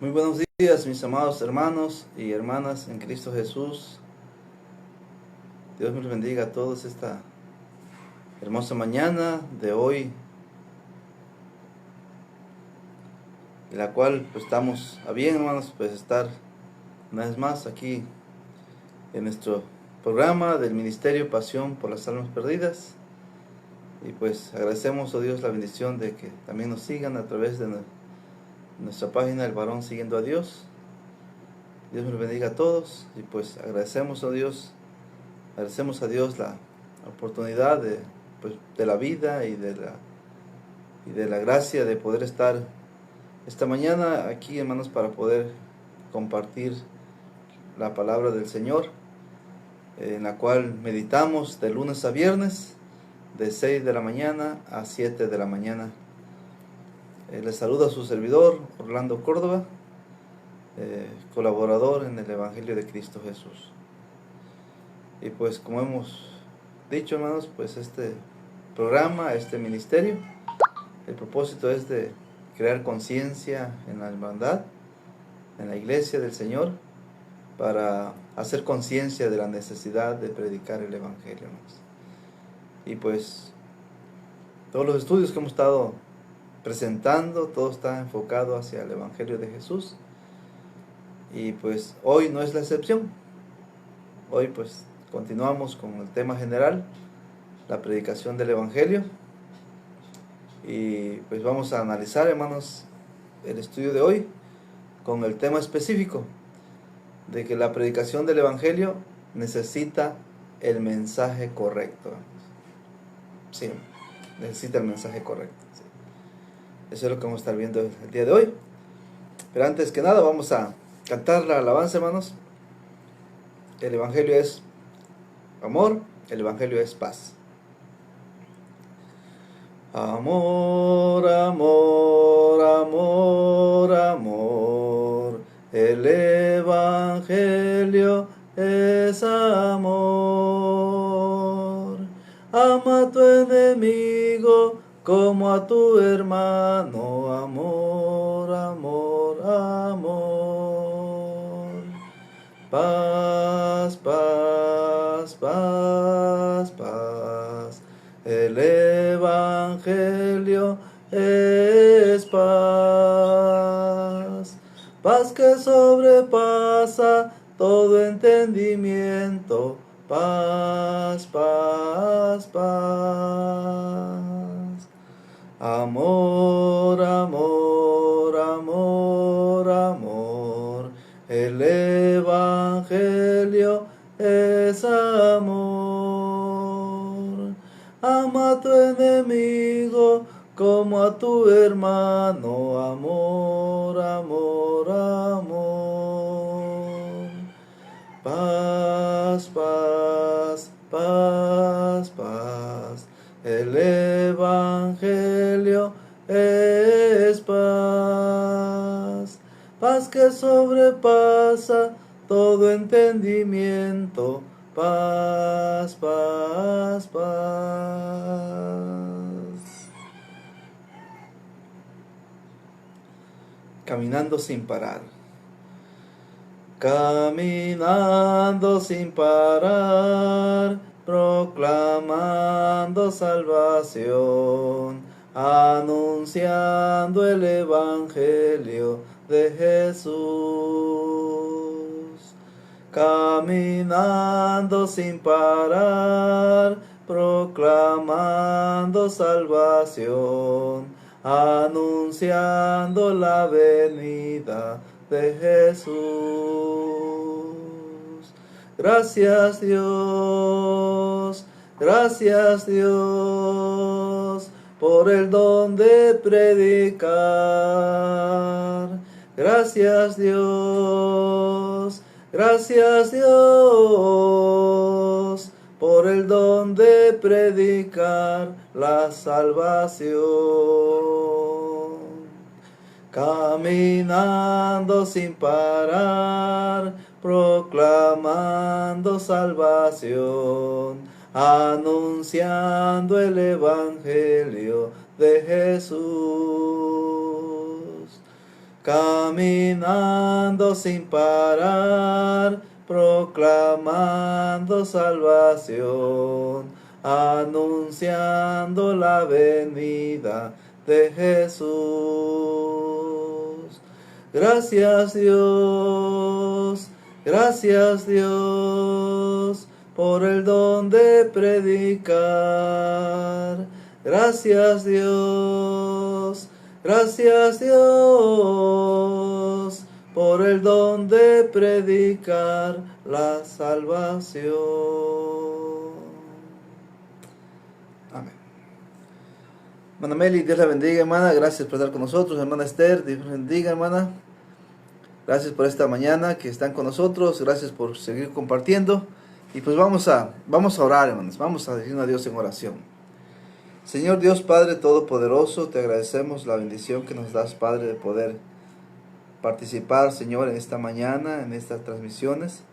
Muy buenos días, mis amados hermanos y hermanas en Cristo Jesús. Dios me los bendiga a todos esta hermosa mañana de hoy, en la cual pues estamos a bien, hermanos, pues estar una vez más aquí en nuestro programa del Ministerio Pasión por las Almas Perdidas. Y pues agradecemos a Dios la bendición de que también nos sigan a través de nuestra página El Varón Siguiendo a Dios. Dios me los bendiga a todos y pues agradecemos a Dios la oportunidad de la vida y de la gracia de poder estar esta mañana aquí, hermanos, para poder compartir la palabra del Señor, en la cual meditamos de lunes a viernes, de 6 de la mañana a 7 de la mañana. Les saluda su servidor, Orlando Córdoba, colaborador en el Evangelio de Cristo Jesús. Y pues como hemos dicho, hermanos, pues este programa, este ministerio, el propósito es de crear conciencia en la hermandad, en la iglesia del Señor, para hacer conciencia de la necesidad de predicar el Evangelio, hermanos. Y pues todos los estudios que hemos estado presentando, todo está enfocado hacia el Evangelio de Jesús. Y pues hoy no es la excepción. Hoy pues continuamos con el tema general, la predicación del Evangelio. Y pues vamos a analizar, hermanos, el estudio de hoy con el tema específico de que la predicación del Evangelio necesita el mensaje correcto. Sí, necesita el mensaje correcto. Sí. Eso es lo que vamos a estar viendo el día de hoy. Pero antes que nada vamos a cantar la alabanza, hermanos. El Evangelio es amor, el Evangelio es paz. Amor, amor, amor, amor, el Evangelio es amor. Ama a tu enemigo como a tu hermano, amor, amor, amor. Paz, paz, paz, paz. El Evangelio es paz, paz que sobrepasa todo entendimiento, paz, paz, paz. Amor, amor, amor, amor, el Evangelio es amor. Ama a tu enemigo como a tu hermano, amor, amor, amor. Paz, paz, paz, paz, el Evangelio es paz, paz que sobrepasa todo entendimiento, paz, paz, paz. Caminando sin parar. Caminando sin parar, proclamando salvación, anunciando el Evangelio de Jesús. Caminando sin parar, proclamando salvación, anunciando la venida de Jesús. Gracias Dios, gracias Dios, por el don de predicar. Gracias Dios, gracias Dios, por el don de predicar la salvación. Caminando sin parar, proclamando salvación, anunciando el Evangelio de Jesús. caminando sin parar, proclamando salvación, anunciando la venida de Jesús. Gracias Dios, por el don de predicar. Gracias Dios, por el don de predicar la salvación. Amén. Hermana Meli, Dios la bendiga, hermana. Gracias por estar con nosotros. Hermana Esther, Dios la bendiga, hermana. Gracias por esta mañana que están con nosotros. Gracias por seguir compartiendo. Y pues vamos a orar, hermanos. Vamos a decir a Dios en oración. Señor Dios Padre Todopoderoso, te agradecemos la bendición que nos das, Padre, de poder participar, Señor, en esta mañana, en estas transmisiones,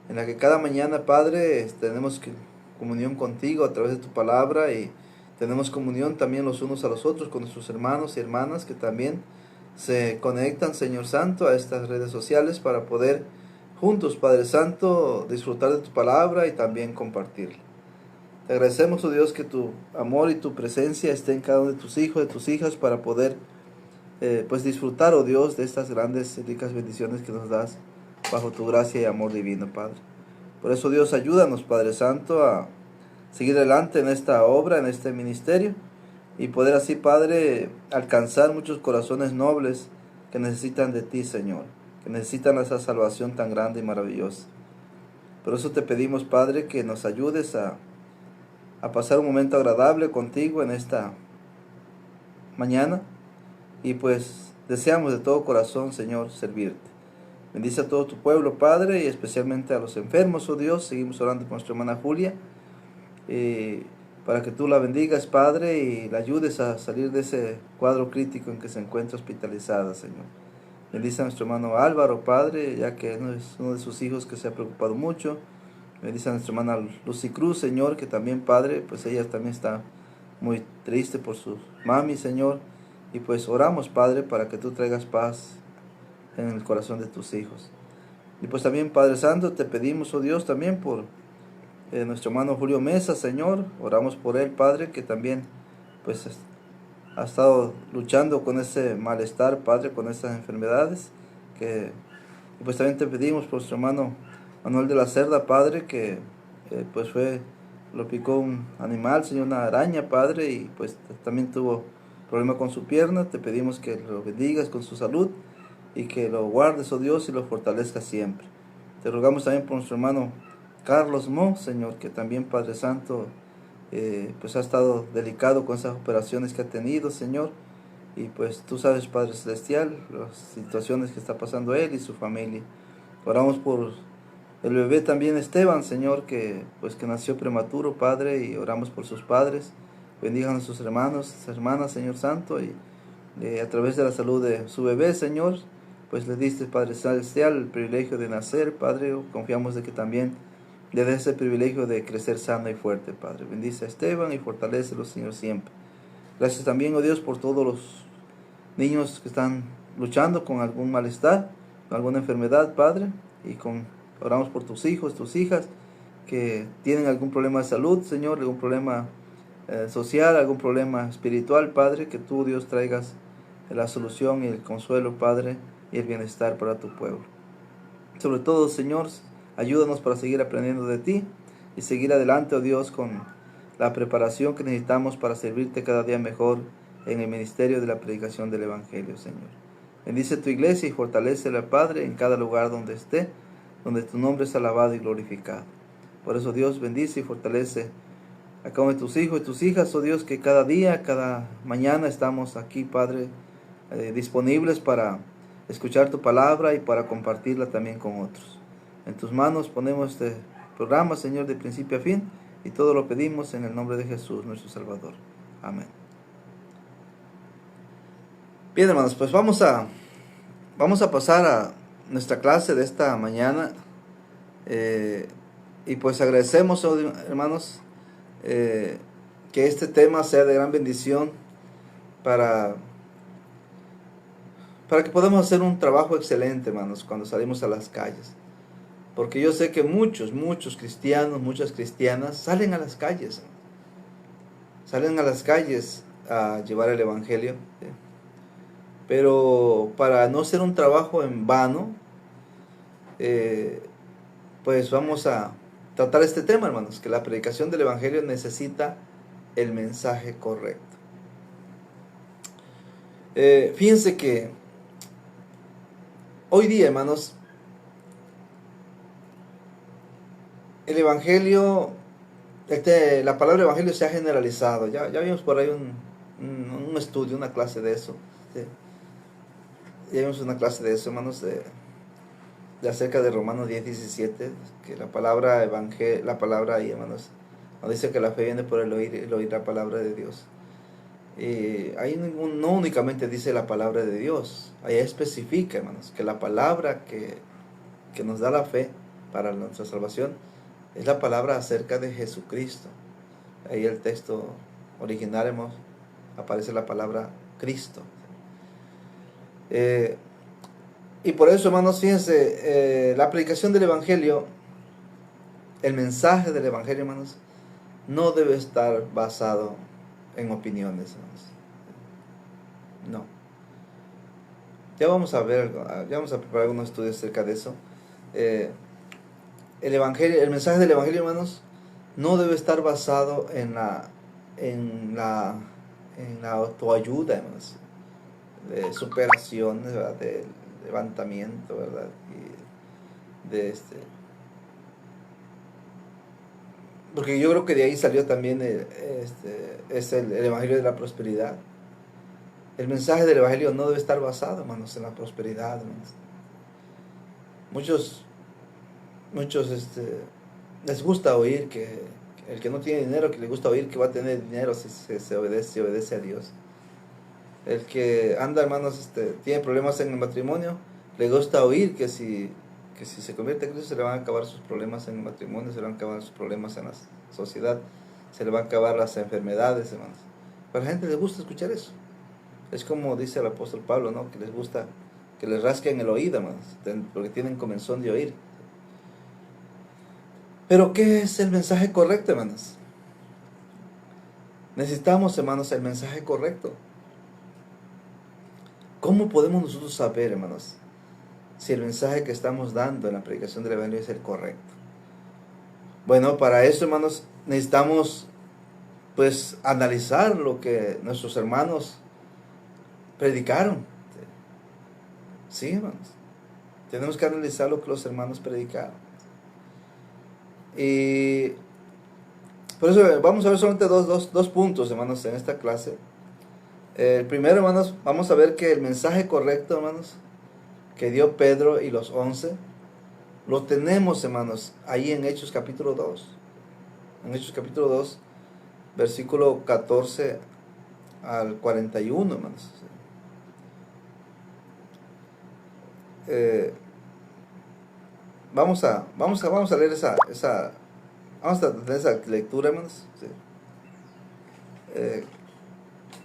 en la que cada mañana, Padre, tenemos comunión contigo a través de tu palabra, y tenemos comunión también los unos a los otros con nuestros hermanos y hermanas que también se conectan, Señor Santo, a estas redes sociales para poder juntos, Padre Santo, disfrutar de tu palabra y también compartirla. Te agradecemos, oh Dios, que tu amor y tu presencia esté en cada uno de tus hijos, de tus hijas, para poder pues disfrutar, oh Dios, de estas grandes y ricas bendiciones que nos das bajo tu gracia y amor divino, Padre. Por eso, Dios, ayúdanos, Padre Santo, a seguir adelante en esta obra, en este ministerio, y poder así, Padre, alcanzar muchos corazones nobles que necesitan de ti, Señor, que necesitan esa salvación tan grande y maravillosa. Por eso te pedimos, Padre, que nos ayudes a pasar un momento agradable contigo en esta mañana, y pues deseamos de todo corazón, Señor, servirte. Bendice a todo tu pueblo, Padre, y especialmente a los enfermos, oh Dios. Seguimos orando por nuestra hermana Julia, para que tú la bendigas, Padre, y la ayudes a salir de ese cuadro crítico en que se encuentra hospitalizada, Señor. Bendice a nuestro hermano Álvaro, Padre, ya que es uno de sus hijos que se ha preocupado mucho. Bendice a nuestra hermana Lucy Cruz, Señor, que también, Padre, pues ella también está muy triste por su mami, Señor. Y pues oramos, Padre, para que tú traigas paz en el corazón de tus hijos. Y pues también, Padre Santo, te pedimos, oh Dios, también por nuestro hermano Julio Mesa, Señor. Oramos por él, Padre, que también pues ha estado luchando con ese malestar, Padre, con esas enfermedades. Y pues también te pedimos por nuestro hermano Manuel de la Cerda, Padre, que pues lo picó un animal, Señor, una araña, Padre, y pues también tuvo problema con su pierna. Te pedimos que lo bendigas con su salud y que lo guardes, oh Dios, y lo fortalezcas siempre. Te rogamos también por nuestro hermano Carlos Mo, Señor, que también, Padre Santo, pues ha estado delicado con esas operaciones que ha tenido, Señor, y pues tú sabes, Padre Celestial, las situaciones que está pasando él y su familia. Oramos por el bebé también Esteban, Señor, que nació prematuro, Padre, y oramos por sus padres. Bendigan a sus hermanos, sus hermanas, Señor Santo, y a través de la salud de su bebé, Señor, pues le diste, Padre Celestial, el privilegio de nacer, Padre. Confiamos de que también le des ese privilegio de crecer sano y fuerte, Padre. Bendice a Esteban y fortalécelo, Señor, siempre. Gracias también, oh Dios, por todos los niños que están luchando con algún malestar, con alguna enfermedad, Padre, y oramos por tus hijos, tus hijas, que tienen algún problema de salud, Señor, algún problema social, algún problema espiritual, Padre, que tú, Dios, traigas la solución y el consuelo, Padre, y el bienestar para tu pueblo. Sobre todo, Señor, ayúdanos para seguir aprendiendo de ti y seguir adelante, oh Dios, con la preparación que necesitamos para servirte cada día mejor en el ministerio de la predicación del Evangelio, Señor. Bendice tu iglesia y fortalécela, Padre, en cada lugar donde esté, donde tu nombre es alabado y glorificado. Por eso, Dios, bendice y fortalece a cada uno de tus hijos y tus hijas, oh Dios, que cada día, cada mañana estamos aquí, Padre, disponibles para escuchar tu palabra y para compartirla también con otros. En tus manos ponemos este programa, Señor, de principio a fin, y todo lo pedimos en el nombre de Jesús, nuestro Salvador. Amén. Bien, hermanos, pues vamos a pasar a nuestra clase de esta mañana, y pues agradecemos, hermanos, que este tema sea de gran bendición para para que podamos hacer un trabajo excelente, hermanos, cuando salimos a las calles. Porque yo sé que muchos cristianos, muchas cristianas salen a las calles. Salen a las calles a llevar el evangelio. ¿Sí? Pero para no ser un trabajo en vano, pues vamos a tratar este tema, hermanos, que la predicación del evangelio necesita el mensaje correcto. Fíjense que hoy día, hermanos, el evangelio, la palabra evangelio se ha generalizado. Ya vimos por ahí un estudio, una clase de eso. ¿Sí? Ya vimos una clase de eso, hermanos, de acerca de Romanos 10:17, que la palabra evangelio, la palabra ahí, hermanos, nos dice que la fe viene por el oír la palabra de Dios. Ahí no únicamente dice la palabra de Dios, ahí especifica, hermanos, que la palabra que nos da la fe para nuestra salvación es la palabra acerca de Jesucristo. Ahí el texto original, hermanos, aparece la palabra Cristo. Y por eso, hermanos, fíjense, la predicación del evangelio, el mensaje del evangelio, hermanos, no debe estar basado en opiniones, hermanos. No. Ya vamos a ver, ya vamos a preparar algunos estudios acerca de eso. El evangelio, el mensaje del evangelio, hermanos, no debe estar basado en la autoayuda, hermanos, de superación, ¿verdad? De levantamiento, ¿verdad? Y porque yo creo que de ahí salió también el evangelio de la prosperidad. El mensaje del evangelio no debe estar basado, hermanos, en la prosperidad, hermanos. Muchos les gusta oír que el que no tiene dinero, que le gusta oír que va a tener dinero si se obedece a Dios. El que anda, hermanos, tiene problemas en el matrimonio, le gusta oír que si se convierte en Cristo se le van a acabar sus problemas en el matrimonio, se le van a acabar sus problemas en la sociedad, se le van a acabar las enfermedades, hermanos. Pero a la gente le gusta escuchar eso. Es como dice el apóstol Pablo, ¿no? Que les gusta que les rasquen el oído, hermanos, porque tienen comezón de oír. Pero ¿qué es el mensaje correcto, hermanos? Necesitamos, hermanos, el mensaje correcto. ¿Cómo podemos nosotros saber, hermanos, si el mensaje que estamos dando en la predicación del evangelio es el correcto? Bueno, para eso, hermanos, necesitamos pues analizar lo que nuestros hermanos predicaron. Sí, hermanos. Tenemos que analizar lo que los hermanos predicaron. Y por eso vamos a ver solamente dos puntos, hermanos, en esta clase. El primero, hermanos, vamos a ver que el mensaje correcto, hermanos, que dio Pedro y los 11, lo tenemos, hermanos, ahí en Hechos capítulo 2. En Hechos capítulo 2, versículo 14 al 41, hermanos. Vamos a leer vamos a tener esa lectura, hermanos. Sí.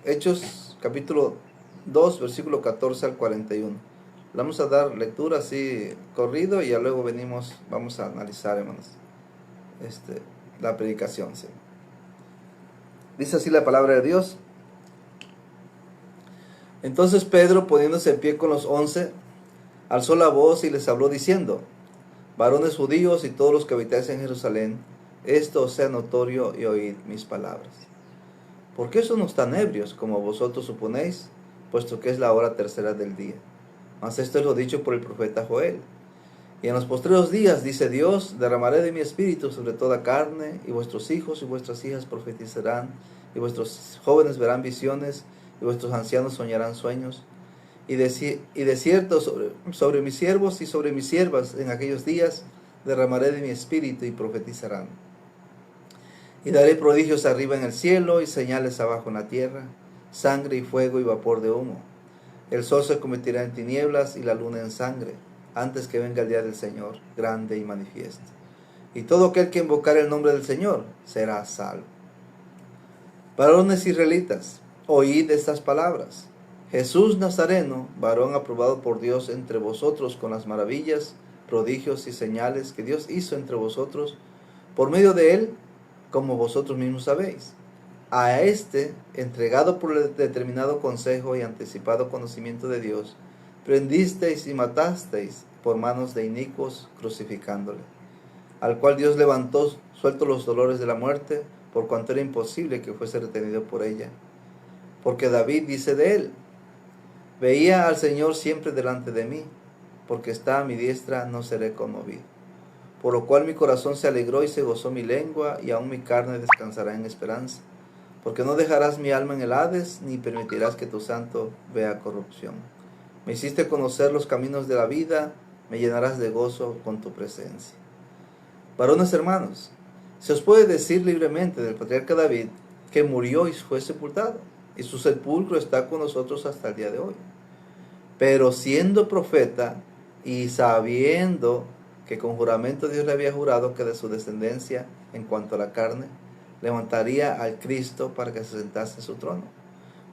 Hechos capítulo 2, versículo 14 al 41. Vamos a dar lectura así corrido y ya luego vamos a analizar, hermanos, la predicación. ¿Sí? Dice así la palabra de Dios. Entonces Pedro, poniéndose en pie con los 11, alzó la voz y les habló diciendo: varones judíos y todos los que habitáis en Jerusalén, esto os sea notorio y oíd mis palabras. ¿Por qué son tan ebrios como vosotros suponéis? Puesto que es la hora tercera del día. Mas esto es lo dicho por el profeta Joel. Y en los postreros días, dice Dios, derramaré de mi espíritu sobre toda carne, y vuestros hijos y vuestras hijas profetizarán, y vuestros jóvenes verán visiones, y vuestros ancianos soñarán sueños. Y de cierto sobre mis siervos y sobre mis siervas en aquellos días derramaré de mi espíritu y profetizarán. Y daré prodigios arriba en el cielo y señales abajo en la tierra, sangre y fuego y vapor de humo. El sol se convertirá en tinieblas y la luna en sangre, antes que venga el día del Señor, grande y manifiesto. Y todo aquel que invocar el nombre del Señor será salvo. Varones israelitas, oíd estas palabras. Jesús Nazareno, varón aprobado por Dios entre vosotros con las maravillas, prodigios y señales que Dios hizo entre vosotros, por medio de él, como vosotros mismos sabéis. A este, entregado por el determinado consejo y anticipado conocimiento de Dios, prendisteis y matasteis por manos de inicuos, crucificándole, al cual Dios levantó, suelto los dolores de la muerte, por cuanto era imposible que fuese retenido por ella. Porque David dice de él: veía al Señor siempre delante de mí, porque está a mi diestra, no seré conmovido. Por lo cual mi corazón se alegró y se gozó mi lengua, y aún mi carne descansará en esperanza. Porque no dejarás mi alma en el Hades, ni permitirás que tu santo vea corrupción. Me hiciste conocer los caminos de la vida, me llenarás de gozo con tu presencia. Varones hermanos, se os puede decir libremente del patriarca David que murió y fue sepultado, y su sepulcro está con nosotros hasta el día de hoy. Pero siendo profeta y sabiendo que con juramento Dios le había jurado que de su descendencia, en cuanto a la carne, levantaría al Cristo para que se sentase en su trono.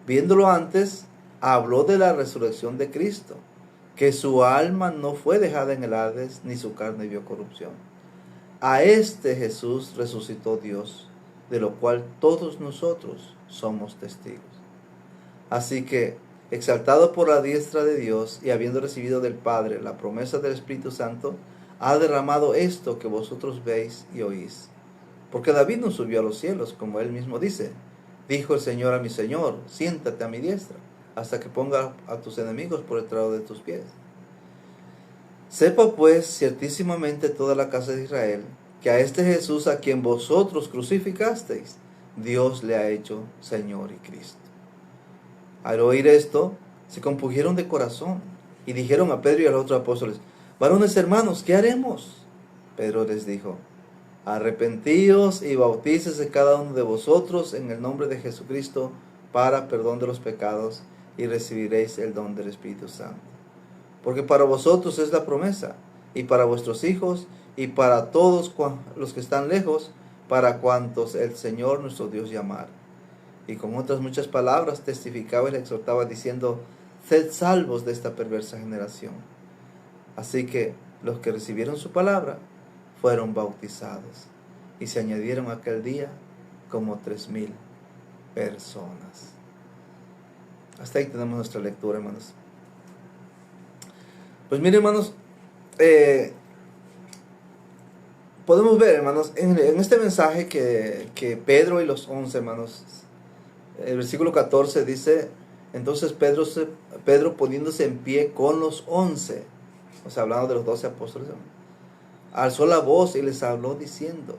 Viéndolo antes, habló de la resurrección de Cristo, que su alma no fue dejada en el Hades, ni su carne vio corrupción. A este Jesús resucitó Dios, de lo cual todos nosotros somos testigos. Así que, exaltado por la diestra de Dios y habiendo recibido del Padre la promesa del Espíritu Santo, ha derramado esto que vosotros veis y oís. Porque David no subió a los cielos, como él mismo dice: dijo el Señor a mi Señor, siéntate a mi diestra, hasta que ponga a tus enemigos por el estrado de tus pies. Sepa pues ciertísimamente toda la casa de Israel, que a este Jesús a quien vosotros crucificasteis, Dios le ha hecho Señor y Cristo. Al oír esto, se compungieron de corazón y dijeron a Pedro y a los otros apóstoles: varones hermanos, ¿qué haremos? Pedro les dijo: arrepentíos y bautícese cada uno de vosotros en el nombre de Jesucristo para perdón de los pecados, y recibiréis el don del Espíritu Santo. Porque para vosotros es la promesa, y para vuestros hijos, y para todos los que están lejos, para cuantos el Señor nuestro Dios llamar. Y con otras muchas palabras testificaba y le exhortaba diciendo: sed salvos de esta perversa generación. Así que los que recibieron su palabra fueron bautizados, y se añadieron aquel día como 3,000 personas. Hasta ahí tenemos nuestra lectura, hermanos. Pues miren, hermanos, podemos ver, hermanos, en este mensaje que Pedro y los 11, hermanos, el versículo 14 dice: entonces Pedro poniéndose en pie con los 11, o sea, hablando de los 12 apóstoles, alzó la voz y les habló diciendo,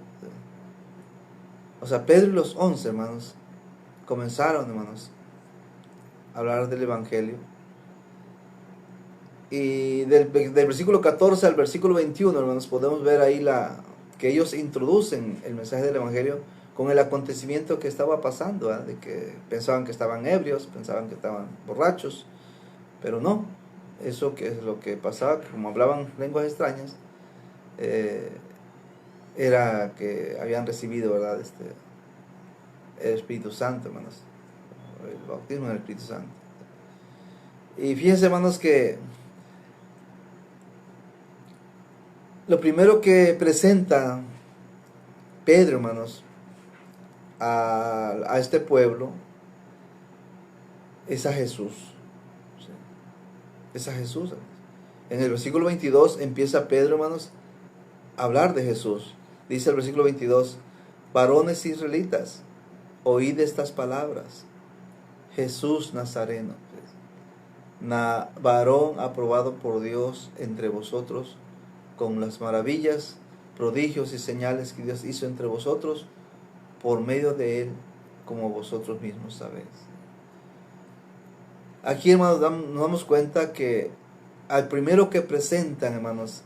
o sea, Pedro y los 11, hermanos, comenzaron, hermanos, a hablar del Evangelio. Y del versículo 14 al versículo 21, hermanos, podemos ver ahí que ellos introducen el mensaje del Evangelio con el acontecimiento que estaba pasando, de que pensaban que estaban ebrios, pensaban que estaban borrachos, pero no, eso que es lo que pasaba, como hablaban lenguas extrañas, era que habían recibido, ¿verdad?, el Espíritu Santo, hermanos, el bautismo del Espíritu Santo. Y fíjense, hermanos, que lo primero que presenta Pedro, hermanos, a este pueblo es a Jesús. Es a Jesús, hermanos. En el versículo 22 empieza Pedro, hermanos, a hablar de Jesús. Dice el versículo 22: varones israelitas, oíd estas palabras. Jesús Nazareno, varón aprobado por Dios entre vosotros, con las maravillas, prodigios y señales que Dios hizo entre vosotros, por medio de él, como vosotros mismos sabéis. Aquí, hermanos, nos damos cuenta que al primero que presentan, hermanos,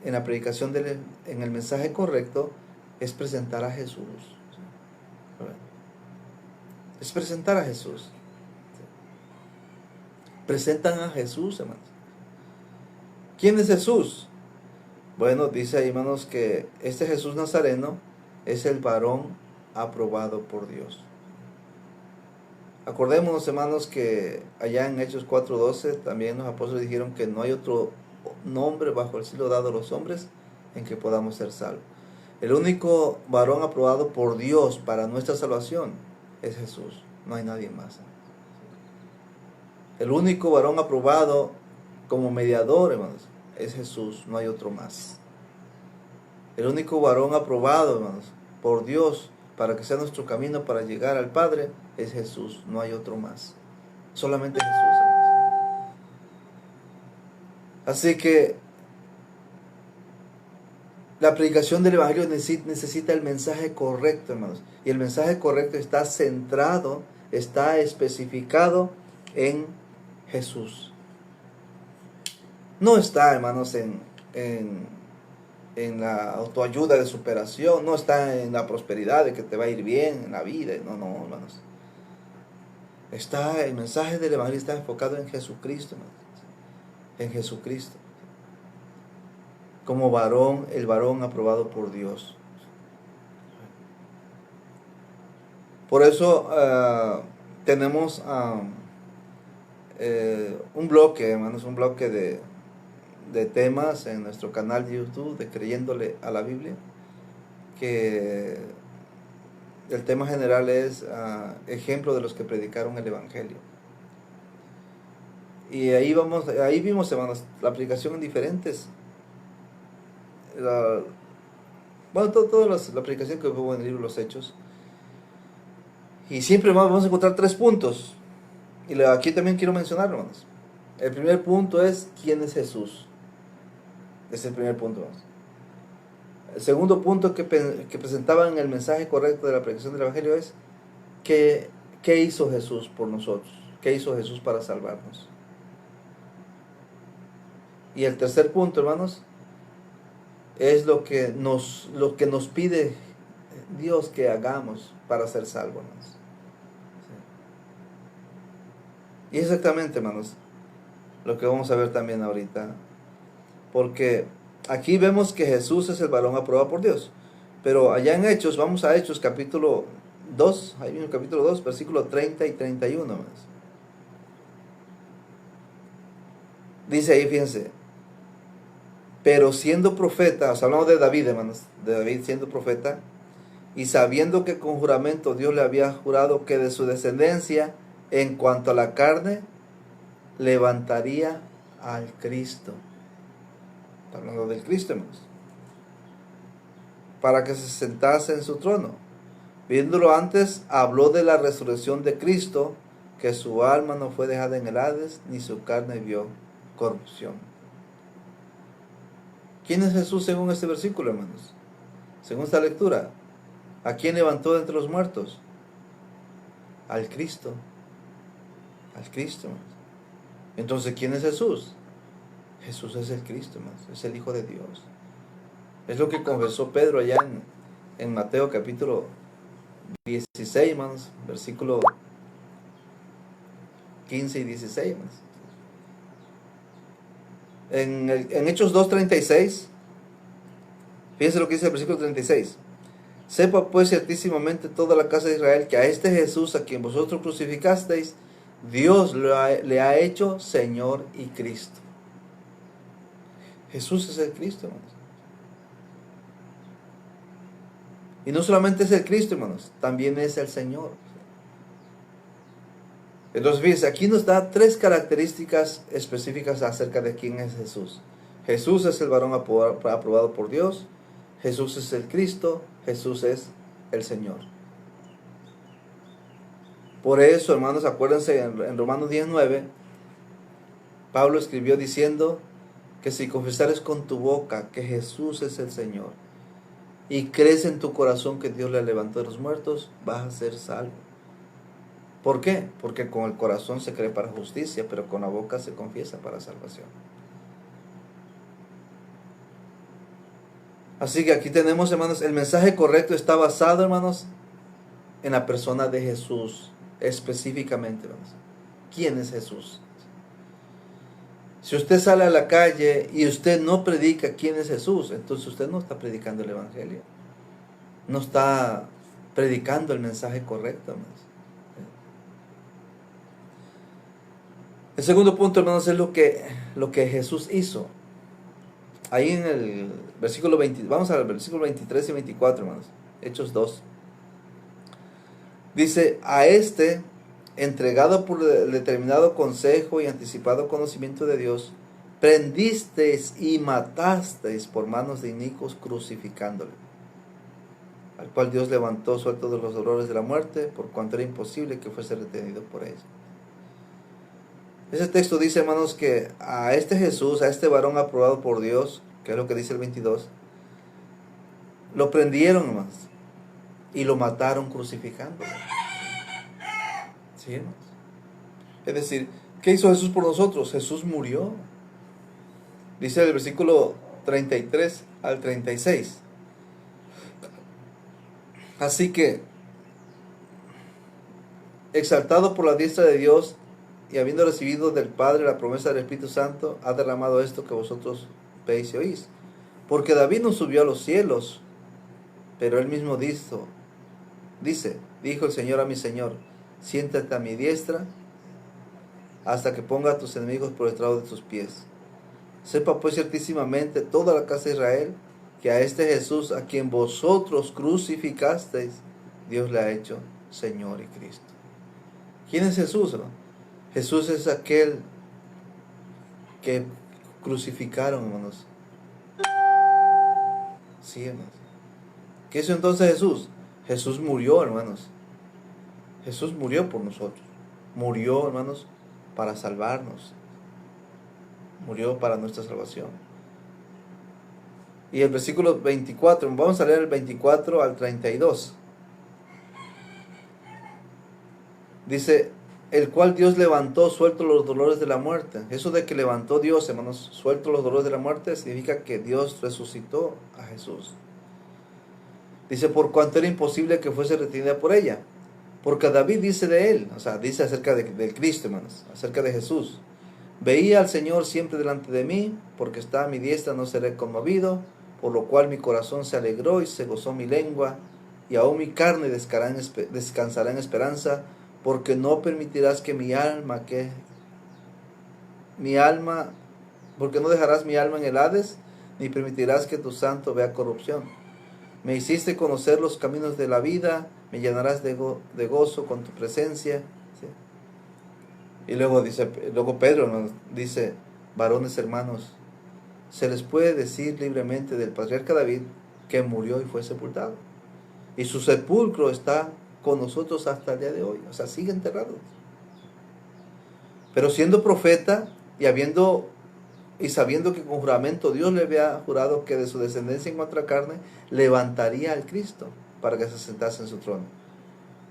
en la predicación en el mensaje correcto, es presentar a Jesús. Es presentar a Jesús. Presentan a Jesús, hermanos. ¿Quién es Jesús? Bueno, dice ahí, hermanos, que este Jesús Nazareno es el varón aprobado por Dios. Acordémonos, hermanos, que allá en Hechos 4:12 también los apóstoles dijeron que no hay otro nombre bajo el cielo dado a los hombres en que podamos ser salvos. El único varón aprobado por Dios para nuestra salvación es Jesús. No hay nadie más. El único varón aprobado como mediador, hermanos, es Jesús. No hay otro más. El único varón aprobado, hermanos, por Dios para que sea nuestro camino para llegar al Padre es Jesús. No hay otro más. Solamente Jesús, hermanos. Así que la predicación del Evangelio necesita el mensaje correcto, hermanos. Y el mensaje correcto está centrado, está especificado en Jesús. No está, hermanos, en la autoayuda de superación. No está en la prosperidad de que te va a ir bien en la vida. No, hermanos. El mensaje del Evangelio está enfocado en Jesucristo, hermanos. En Jesucristo. Como varón, el varón aprobado por Dios. Por eso tenemos un bloque, hermanos, un bloque de temas en nuestro canal de YouTube de Creyéndole a la Biblia, que el tema general es ejemplo de los que predicaron el Evangelio. Y ahí vimos, hermanos, la aplicación en diferentes la aplicación que hubo en el libro de los Hechos. Y siempre vamos a encontrar 3 puntos. Y aquí también quiero mencionar, hermanos. El primer punto es: ¿quién es Jesús? Es el primer punto, hermanos. El segundo punto que presentaba en el mensaje correcto de la predicación del Evangelio es: ¿qué hizo Jesús por nosotros? ¿Qué hizo Jesús para salvarnos? Y el tercer punto, hermanos, es lo que nos pide Dios que hagamos para ser salvos, hermanos. Y exactamente, hermanos, lo que vamos a ver también ahorita. Porque aquí vemos que Jesús es el varón aprobado por Dios. Pero allá en Hechos, vamos a Hechos capítulo 2, ahí mismo capítulo 2, versículo 30 y 31, hermanos. Dice ahí, fíjense: pero siendo profeta, o sea, hablamos de David, hermanos, de David siendo profeta, y sabiendo que con juramento Dios le había jurado que de su descendencia, en cuanto a la carne, levantaría al Cristo. Está hablando del Cristo, hermanos. Para que se sentase en su trono. Viéndolo antes, habló de la resurrección de Cristo, que su alma no fue dejada en el Hades, ni su carne vio corrupción. ¿Quién es Jesús según este versículo, hermanos? Según esta lectura, ¿a quién levantó de entre los muertos? Al Cristo. Al Cristo, hermanos. Entonces, ¿quién es Jesús? Jesús es el Cristo, hermanos. Es el Hijo de Dios. Es lo que confesó Pedro allá en Mateo capítulo 16, hermanos, versículo 15 y 16, hermanos. En Hechos 2:36, fíjense lo que dice el versículo 36. Sepa pues ciertísimamente toda la casa de Israel que a este Jesús, a quien vosotros crucificasteis, Dios le ha hecho Señor y Cristo. Jesús es el Cristo, hermanos. Y no solamente es el Cristo, hermanos, también es el Señor. Entonces, fíjense, aquí nos da 3 características específicas acerca de quién es Jesús. Jesús es el varón aprobado por Dios. Jesús es el Cristo. Jesús es el Señor. Por eso, hermanos, acuérdense, en Romanos 19, Pablo escribió diciendo que si confesares con tu boca que Jesús es el Señor y crees en tu corazón que Dios le levantó de los muertos, vas a ser salvo. ¿Por qué? Porque con el corazón se cree para justicia, pero con la boca se confiesa para salvación. Así que aquí tenemos, hermanos, el mensaje correcto está basado, hermanos, en la persona de Jesús, específicamente, hermanos. ¿Quién es Jesús? Si usted sale a la calle y usted no predica quién es Jesús, entonces usted no está predicando el Evangelio. No está predicando el mensaje correcto, hermanos. El segundo punto, hermanos, es lo que Jesús hizo. Ahí en el versículo 20, vamos al versículo 23 y 24, hermanos. Hechos 2. Dice, a este, entregado por el determinado consejo y anticipado conocimiento de Dios, prendisteis y matasteis por manos de inicuos crucificándole, al cual Dios levantó suelto de los dolores de la muerte, por cuanto era imposible que fuese retenido por él. Ese texto dice, hermanos, que a este Jesús, a este varón aprobado por Dios, que es lo que dice el 22, lo prendieron, hermanos, y lo mataron crucificándolo. ¿Sí, hermanos? Es decir, ¿qué hizo Jesús por nosotros? Jesús murió. Dice el versículo 33 al 36. Así que, exaltado por la diestra de Dios y habiendo recibido del Padre la promesa del Espíritu Santo, ha derramado esto que vosotros veis y oís. Porque David no subió a los cielos, pero él mismo dijo el Señor a mi Señor, siéntate a mi diestra hasta que ponga a tus enemigos por estrado de tus pies. Sepa pues ciertísimamente toda la casa de Israel que a este Jesús a quien vosotros crucificasteis, Dios le ha hecho Señor y Cristo. ¿Quién es Jesús, hermano? Jesús es aquel que crucificaron, hermanos. Sí, hermanos. ¿Qué hizo entonces Jesús? Jesús murió, hermanos. Jesús murió por nosotros. Murió, hermanos, para salvarnos. Murió para nuestra salvación. Y el versículo 24, vamos a leer el 24 al 32. Dice, el cual Dios levantó suelto los dolores de la muerte. Eso de que levantó Dios, hermanos, suelto los dolores de la muerte, significa que Dios resucitó a Jesús. Dice, por cuanto era imposible que fuese retenida por ella. Porque David dice de él, o sea, dice acerca del Cristo, hermanos, acerca de Jesús. Veía al Señor siempre delante de mí, porque está a mi diestra, no seré conmovido, por lo cual mi corazón se alegró y se gozó mi lengua, y aún mi carne descansará en esperanza, porque no permitirás que porque no dejarás mi alma en el Hades, ni permitirás que tu santo vea corrupción. Me hiciste conocer los caminos de la vida, me llenarás de gozo con tu presencia. ¿Sí? Y luego Pedro nos dice, varones hermanos, se les puede decir libremente del patriarca David que murió y fue sepultado. Y su sepulcro está con nosotros hasta el día de hoy. O sea, sigue enterrado. Pero siendo profeta y sabiendo que con juramento Dios le había jurado que de su descendencia en otra carne levantaría al Cristo para que se sentase en su trono.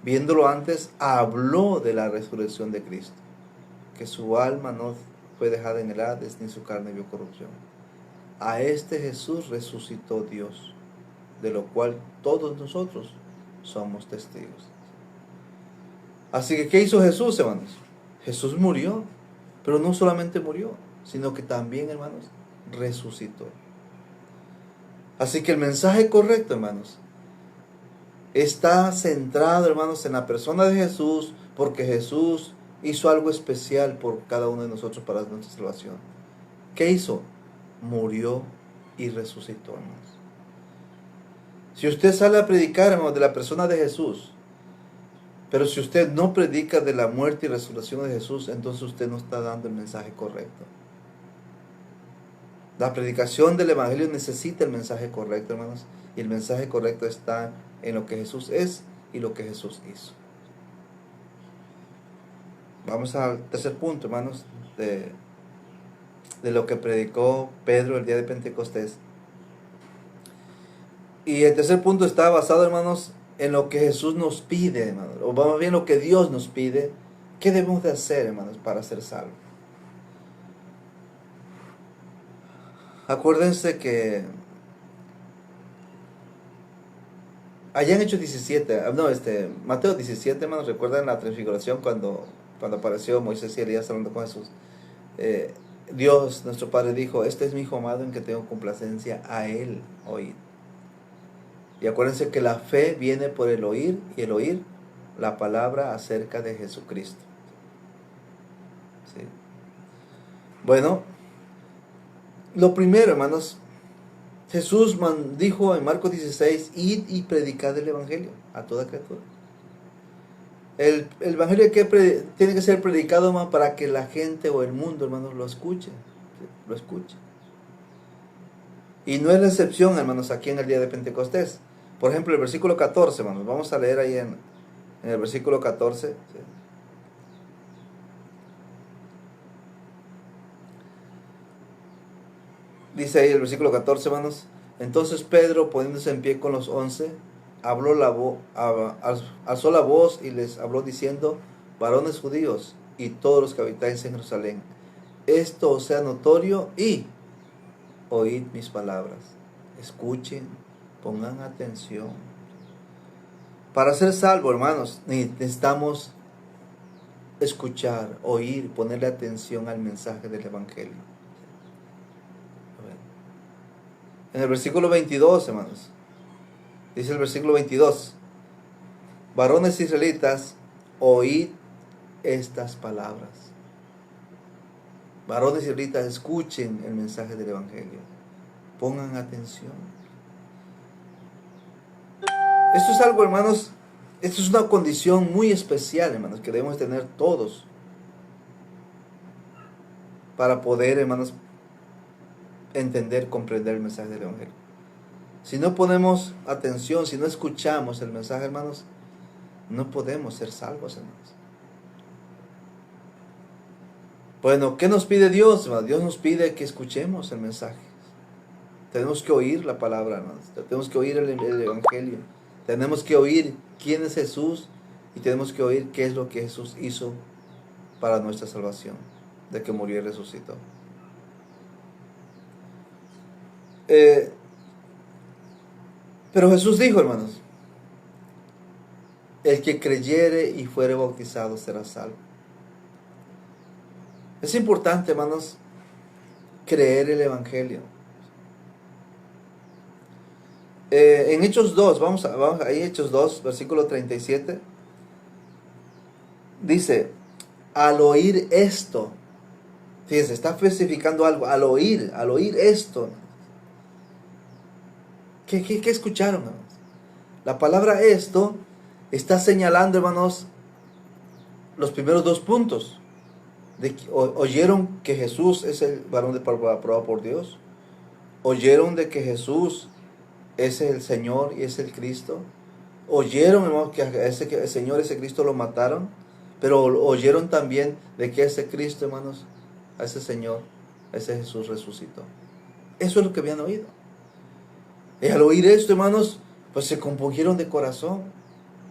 Viéndolo antes, habló de la resurrección de Cristo, que su alma no fue dejada en el Hades, ni su carne vio corrupción. A este Jesús resucitó Dios, de lo cual todos nosotros somos testigos. Así que, ¿qué hizo Jesús, hermanos? Jesús murió, pero no solamente murió, sino que también, hermanos, resucitó. Así que el mensaje correcto, hermanos, está centrado, hermanos, en la persona de Jesús, porque Jesús hizo algo especial por cada uno de nosotros para nuestra salvación. ¿Qué hizo? Murió y resucitó, hermanos. Si usted sale a predicar, hermanos, de la persona de Jesús, pero si usted no predica de la muerte y resurrección de Jesús, entonces usted no está dando el mensaje correcto. La predicación del Evangelio necesita el mensaje correcto, hermanos. Y el mensaje correcto está en lo que Jesús es y lo que Jesús hizo. Vamos al tercer punto, hermanos, de lo que predicó Pedro el día de Pentecostés. Y el tercer punto está basado, hermanos, en lo que Jesús nos pide, hermanos. O más bien lo que Dios nos pide. ¿Qué debemos de hacer, hermanos, para ser salvos? Acuérdense que allá en Hechos 17, Mateo 17, hermanos, recuerdan la transfiguración cuando apareció Moisés y Elías hablando con Jesús. Dios, nuestro Padre, dijo, este es mi hijo amado en que tengo complacencia, a él oíd. Y acuérdense que la fe viene por el oír, y el oír la palabra acerca de Jesucristo. ¿Sí? Bueno, lo primero, hermanos, Jesús dijo en Marcos 16, id y predicad el Evangelio a toda criatura. El Evangelio tiene que ser predicado, hermano, para que la gente o el mundo, hermanos, lo escuche. Lo escuche. Y no es la excepción, hermanos, aquí en el día de Pentecostés. Por ejemplo, el versículo 14, hermanos, vamos a leer ahí en el versículo 14. ¿Sí? Dice ahí el versículo 14, hermanos. Entonces Pedro, poniéndose en pie con los 11, alzó la voz y les habló diciendo: varones judíos y todos los que habitáis en Jerusalén, esto os sea notorio y oíd mis palabras. Escuchen, pongan atención. Para ser salvo, hermanos, necesitamos escuchar, oír, ponerle atención al mensaje del Evangelio. En el versículo 22, hermanos, dice el versículo 22, varones israelitas, oíd estas palabras. Varones israelitas, escuchen el mensaje del Evangelio. Pongan atención. Esto es algo, hermanos, esto es una condición muy especial, hermanos, que debemos tener todos para poder, hermanos, entender, comprender el mensaje del Evangelio. Si no ponemos atención, si no escuchamos el mensaje, hermanos, no podemos ser salvos, hermanos. Bueno, ¿qué nos pide Dios, hermanos? Dios nos pide que escuchemos el mensaje. Tenemos que oír la palabra, hermanos. Tenemos que oír el Evangelio. Tenemos que oír quién es Jesús y tenemos que oír qué es lo que Jesús hizo para nuestra salvación, de que murió y resucitó. Pero Jesús dijo, hermanos, el que creyere y fuere bautizado será salvo. Es importante, hermanos, creer el Evangelio. En Hechos 2, vamos ahí, Hechos 2, versículo 37, dice, al oír esto, fíjense, está especificando algo, al oír esto, ¿qué escucharon, hermanos? La palabra esto está señalando, hermanos, los primeros dos puntos. Oyeron que Jesús es el varón aprobado por Dios. Oyeron de que Jesús es el Señor y es el Cristo. Oyeron, hermanos, que el Señor, ese Cristo lo mataron. Pero oyeron también de que ese Cristo, hermanos, a ese Señor, a ese Jesús resucitó. Eso es lo que habían oído. Y al oír esto, hermanos, pues se compungieron de corazón.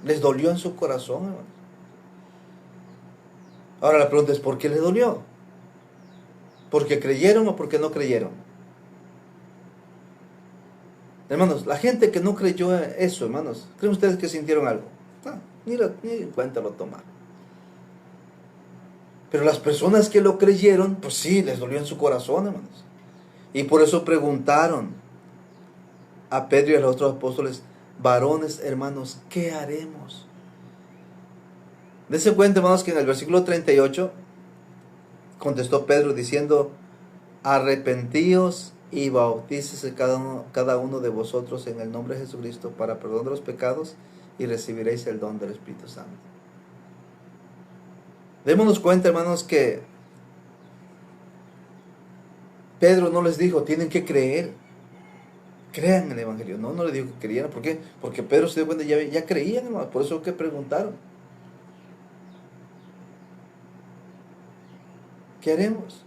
Les dolió en su corazón, hermanos. Ahora la pregunta es, ¿por qué les dolió? ¿Porque creyeron o porque no creyeron? Hermanos, la gente que no creyó eso, hermanos, ¿creen ustedes que sintieron algo? No, ni en cuenta lo tomaron. Pero las personas que lo creyeron, pues sí, les dolió en su corazón, hermanos. Y por eso preguntaron a Pedro y a los otros apóstoles, varones, hermanos, ¿qué haremos? Dense cuenta, hermanos, que en el versículo 38 contestó Pedro diciendo, arrepentíos y bautícese cada uno de vosotros en el nombre de Jesucristo para perdón de los pecados y recibiréis el don del Espíritu Santo. Démonos cuenta, hermanos, que Pedro no les dijo, tienen que creer, crean en el Evangelio. No les dijo que creyeran. ¿Por qué? Porque Pedro se dio cuenta, ya creían, hermanos, por eso que preguntaron. ¿Qué haremos?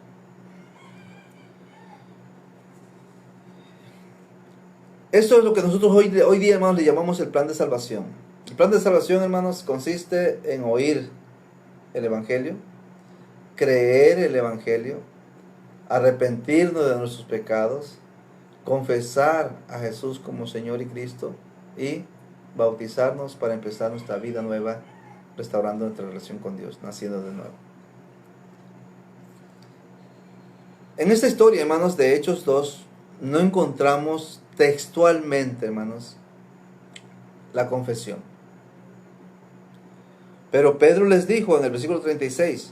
Esto es lo que nosotros hoy día, hermanos, le llamamos el plan de salvación. El plan de salvación, hermanos, consiste en oír el Evangelio, creer el Evangelio, arrepentirnos de nuestros pecados, confesar a Jesús como Señor y Cristo y bautizarnos para empezar nuestra vida nueva, restaurando nuestra relación con Dios, naciendo de nuevo. En esta historia, hermanos, de Hechos 2, no encontramos textualmente, hermanos, la confesión. Pero Pedro les dijo en el versículo 36,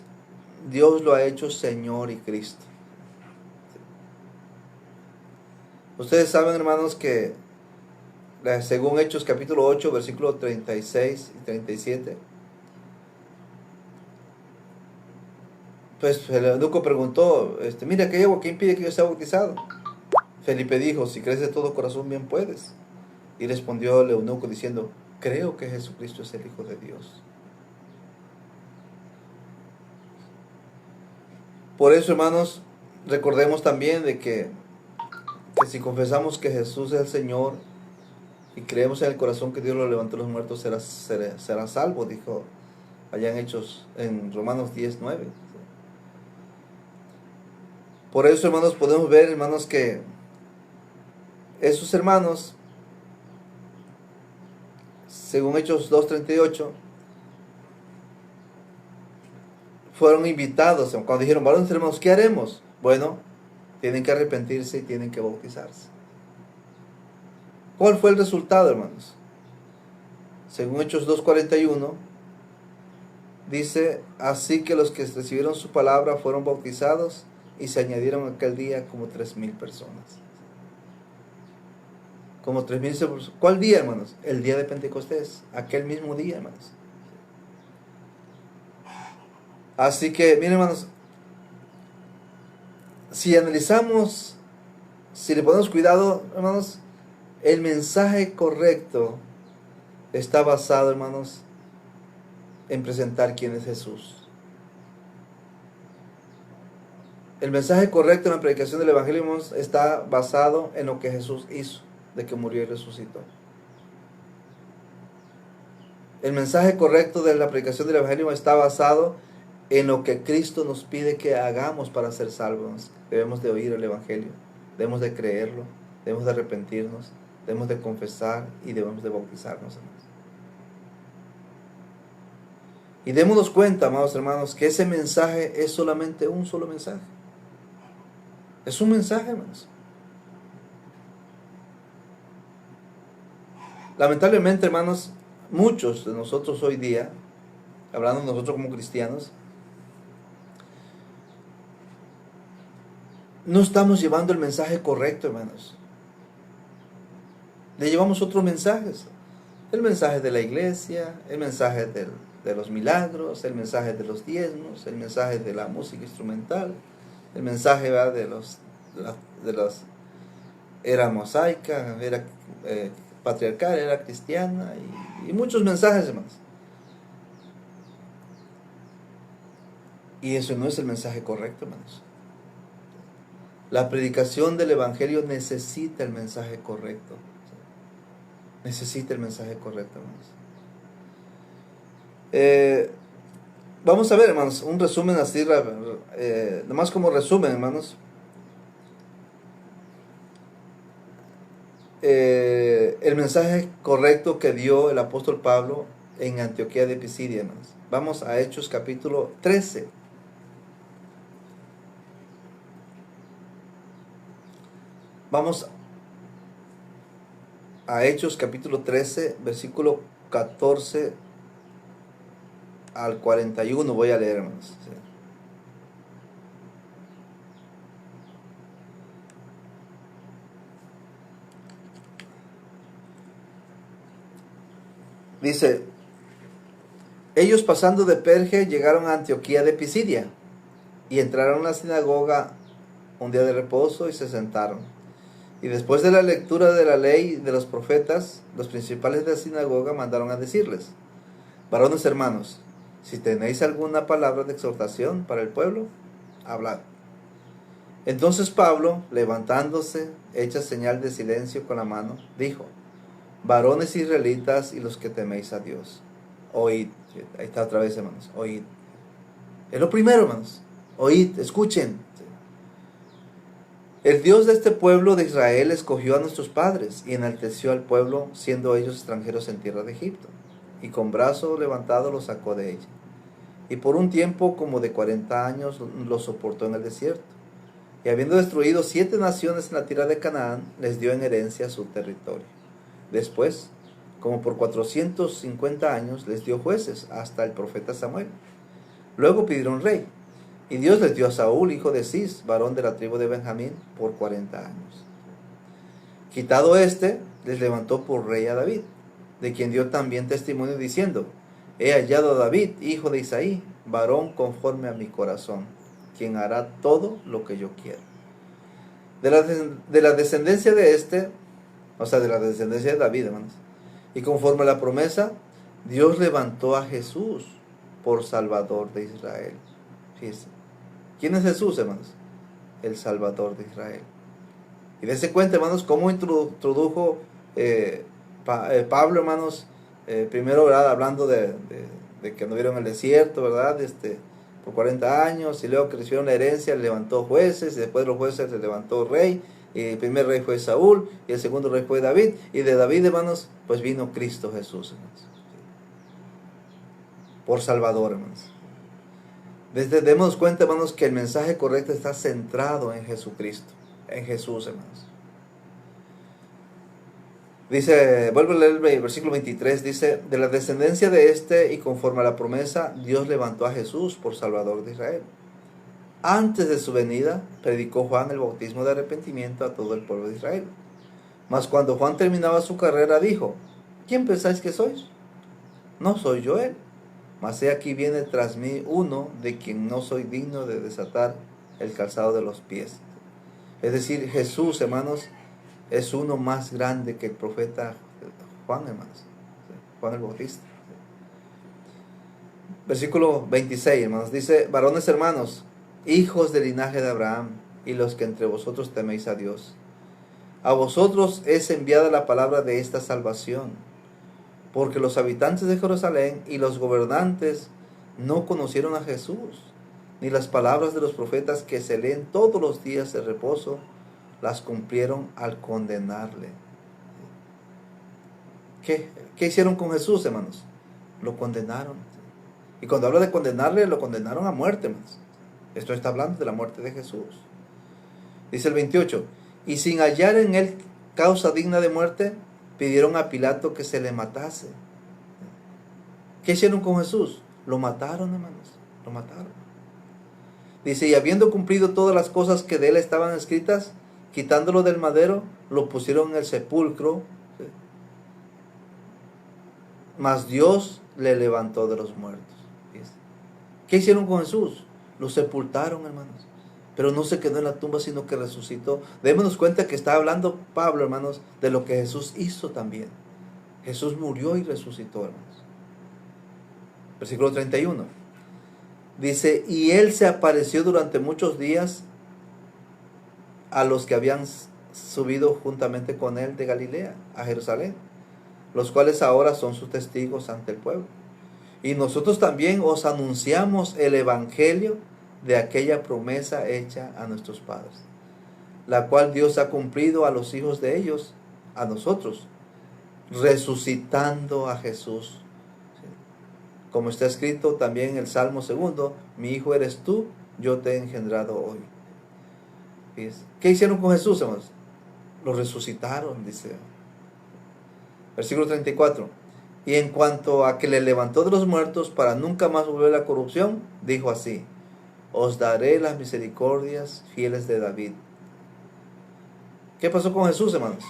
Dios lo ha hecho Señor y Cristo. Ustedes saben, hermanos, que según Hechos capítulo 8, versículos 36 y 37, pues el eunuco preguntó, mira, ¿qué hago? ¿Qué impide que yo sea bautizado? Felipe dijo, si crees de todo corazón, bien puedes. Y respondió el eunuco diciendo, creo que Jesucristo es el Hijo de Dios. Por eso, hermanos, recordemos también de que si confesamos que Jesús es el Señor y creemos en el corazón que Dios lo levantó de los muertos, será salvo, dijo allá en Hechos, en Romanos 10:9. Por eso, hermanos, podemos ver, hermanos, que esos hermanos, según Hechos 2:38, fueron invitados. Cuando dijeron, varones hermanos, ¿qué haremos? Bueno, tienen que arrepentirse y tienen que bautizarse. ¿Cuál fue el resultado, hermanos? Según Hechos 2:41, dice, así que los que recibieron su palabra fueron bautizados y se añadieron aquel día como 3,000 personas. Como 3,000 personas. ¿Cuál día, hermanos? El día de Pentecostés, aquel mismo día, hermanos. Así que, miren, hermanos, si analizamos, si le ponemos cuidado, hermanos, el mensaje correcto está basado, hermanos, en presentar quién es Jesús. El mensaje correcto en la predicación del Evangelio, hermanos, está basado en lo que Jesús hizo, de que murió y resucitó. El mensaje correcto de la predicación del Evangelio está basado en lo que Cristo nos pide que hagamos para ser salvos. Debemos de oír el Evangelio, debemos de creerlo, debemos de arrepentirnos, debemos de confesar y debemos de bautizarnos, hermanos. Y démonos cuenta, amados hermanos, que ese mensaje es solamente un solo mensaje. Es un mensaje, hermanos. Lamentablemente, hermanos, muchos de nosotros hoy día, hablando de nosotros como cristianos, no estamos llevando el mensaje correcto, hermanos. Le llevamos otros mensajes. El mensaje de la iglesia, el mensaje de los milagros, el mensaje de los diezmos, el mensaje de la música instrumental, el mensaje, ¿verdad?, de los era mosaica, era patriarcal, era cristiana, y muchos mensajes, hermanos. Y eso no es el mensaje correcto, hermanos. La predicación del Evangelio necesita el mensaje correcto. Necesita el mensaje correcto, hermanos. Vamos a ver, hermanos, un resumen así, nomás como resumen, hermanos. El mensaje correcto que dio el apóstol Pablo en Antioquía de Pisidia, hermanos. Vamos a Hechos capítulo 13. Vamos a Hechos capítulo 13, versículo 14 al 41. Voy a leer, hermanos. Dice, ellos pasando de Perge llegaron a Antioquía de Pisidia y entraron a la sinagoga un día de reposo y se sentaron. Y después de la lectura de la ley de los profetas, los principales de la sinagoga mandaron a decirles, varones hermanos, si tenéis alguna palabra de exhortación para el pueblo, hablad. Entonces Pablo, levantándose, hecha señal de silencio con la mano, dijo, varones israelitas y los que teméis a Dios, oíd. Ahí está otra vez, hermanos, oíd. Es lo primero, hermanos, oíd, escuchen. El Dios de este pueblo de Israel escogió a nuestros padres y enalteció al pueblo, siendo ellos extranjeros en tierra de Egipto, y con brazo levantado los sacó de ella. Y por un tiempo como de 40 años los soportó en el desierto. Y habiendo destruido 7 naciones en la tierra de Canaán, les dio en herencia su territorio. Después, como por 450 años, les dio jueces hasta el profeta Samuel. Luego pidieron rey. Y Dios les dio a Saúl, hijo de Cis, varón de la tribu de Benjamín, por 40 años. Quitado éste, les levantó por rey a David, de quien dio también testimonio diciendo: he hallado a David, hijo de Isaí, varón conforme a mi corazón, quien hará todo lo que yo quiero. De la descendencia de este, o sea, de la descendencia de David, hermanos, y conforme a la promesa, Dios levantó a Jesús por Salvador de Israel. Fíjense. ¿Quién es Jesús, hermanos? El Salvador de Israel. Y dense cuenta, hermanos, cómo introdujo Pablo, hermanos, primero, ¿verdad?, hablando de que anduvieron en el desierto, ¿verdad?, por 40 años, y luego que recibieron la herencia, le levantó jueces, y después de los jueces le levantó rey, y el primer rey fue Saúl, y el segundo rey fue David, y de David, hermanos, pues vino Cristo Jesús, hermanos, por Salvador, hermanos. Demos cuenta, hermanos, que el mensaje correcto está centrado en Jesucristo, en Jesús, hermanos. Dice, vuelvo a leer el versículo 23, dice: de la descendencia de este y conforme a la promesa, Dios levantó a Jesús por Salvador de Israel. Antes de su venida, predicó Juan el bautismo de arrepentimiento a todo el pueblo de Israel. Mas cuando Juan terminaba su carrera, dijo: ¿quién pensáis que sois? No soy yo él, mas he aquí viene tras mí uno de quien no soy digno de desatar el calzado de los pies. Es decir, Jesús, hermanos, es uno más grande que el profeta Juan, hermanos. Juan el Bautista. Versículo 26, hermanos, dice: varones hermanos, hijos del linaje de Abraham, y los que entre vosotros teméis a Dios, a vosotros es enviada la palabra de esta salvación, porque los habitantes de Jerusalén y los gobernantes no conocieron a Jesús, ni las palabras de los profetas que se leen todos los días de reposo, las cumplieron al condenarle. ¿Qué hicieron con Jesús, hermanos? Lo condenaron. Y cuando habla de condenarle, lo condenaron a muerte, hermanos. Esto está hablando de la muerte de Jesús. Dice el 28, y sin hallar en él causa digna de muerte, pidieron a Pilato que se le matase. ¿Qué hicieron con Jesús? Lo mataron, hermanos. Lo mataron. Dice, y habiendo cumplido todas las cosas que de él estaban escritas, quitándolo del madero, lo pusieron en el sepulcro. Mas Dios le levantó de los muertos. ¿Qué hicieron con Jesús? Lo sepultaron, hermanos. Pero no se quedó en la tumba, sino que resucitó. Démonos cuenta que está hablando Pablo, hermanos, de lo que Jesús hizo también. Jesús murió y resucitó, hermanos. Versículo 31. Dice, y él se apareció durante muchos días a los que habían subido juntamente con él de Galilea a Jerusalén, los cuales ahora son sus testigos ante el pueblo. Y nosotros también os anunciamos el evangelio de aquella promesa hecha a nuestros padres, la cual Dios ha cumplido a los hijos de ellos, a nosotros, resucitando a Jesús. Como está escrito también en el Salmo 2, mi hijo eres tú, yo te he engendrado hoy. ¿Qué hicieron con Jesús, hermanos? Lo resucitaron, dice. Versículo 34. Y en cuanto a que le levantó de los muertos para nunca más volver a la corrupción, dijo así: os daré las misericordias fieles de David. ¿Qué pasó con Jesús, hermanos?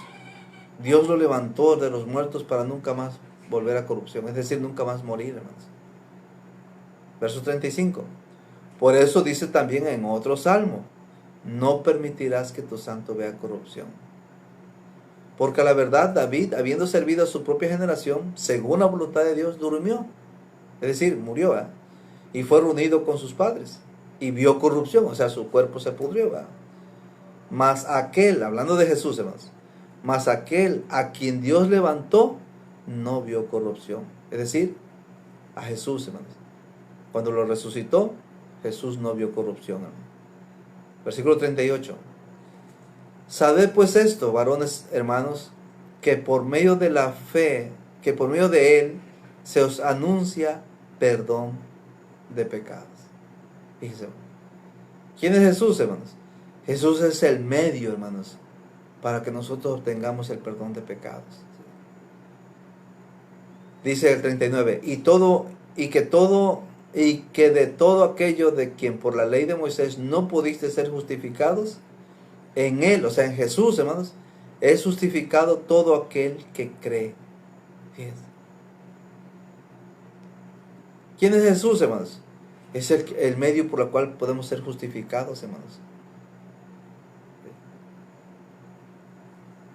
Dios lo levantó de los muertos para nunca más volver a corrupción, es decir, nunca más morir, hermanos. Verso 35. Por eso dice también en otro salmo: no permitirás que tu santo vea corrupción. Porque a la verdad David, habiendo servido a su propia generación, según la voluntad de Dios, durmió. Es decir, murió, ¿eh? Y fue reunido con sus padres. Y vio corrupción, o sea, su cuerpo se pudrió, ¿verdad? Mas aquel, hablando de Jesús, hermanos, mas aquel a quien Dios levantó, no vio corrupción. Es decir, a Jesús, hermanos. Cuando lo resucitó, Jesús no vio corrupción, hermanos. Versículo 38. Sabed pues esto, varones hermanos, que por medio de la fe, que por medio de él, se os anuncia perdón de pecados. Fíjense, ¿quién es Jesús, hermanos? Jesús es el medio, hermanos, para que nosotros obtengamos el perdón de pecados. Dice el 39, y que de todo aquello de quien por la ley de Moisés no pudiste ser justificados, en él, o sea, en Jesús, hermanos, es justificado todo aquel que cree. Fíjense. ¿Quién es Jesús, hermanos? Es el medio por el cual podemos ser justificados, hermanos.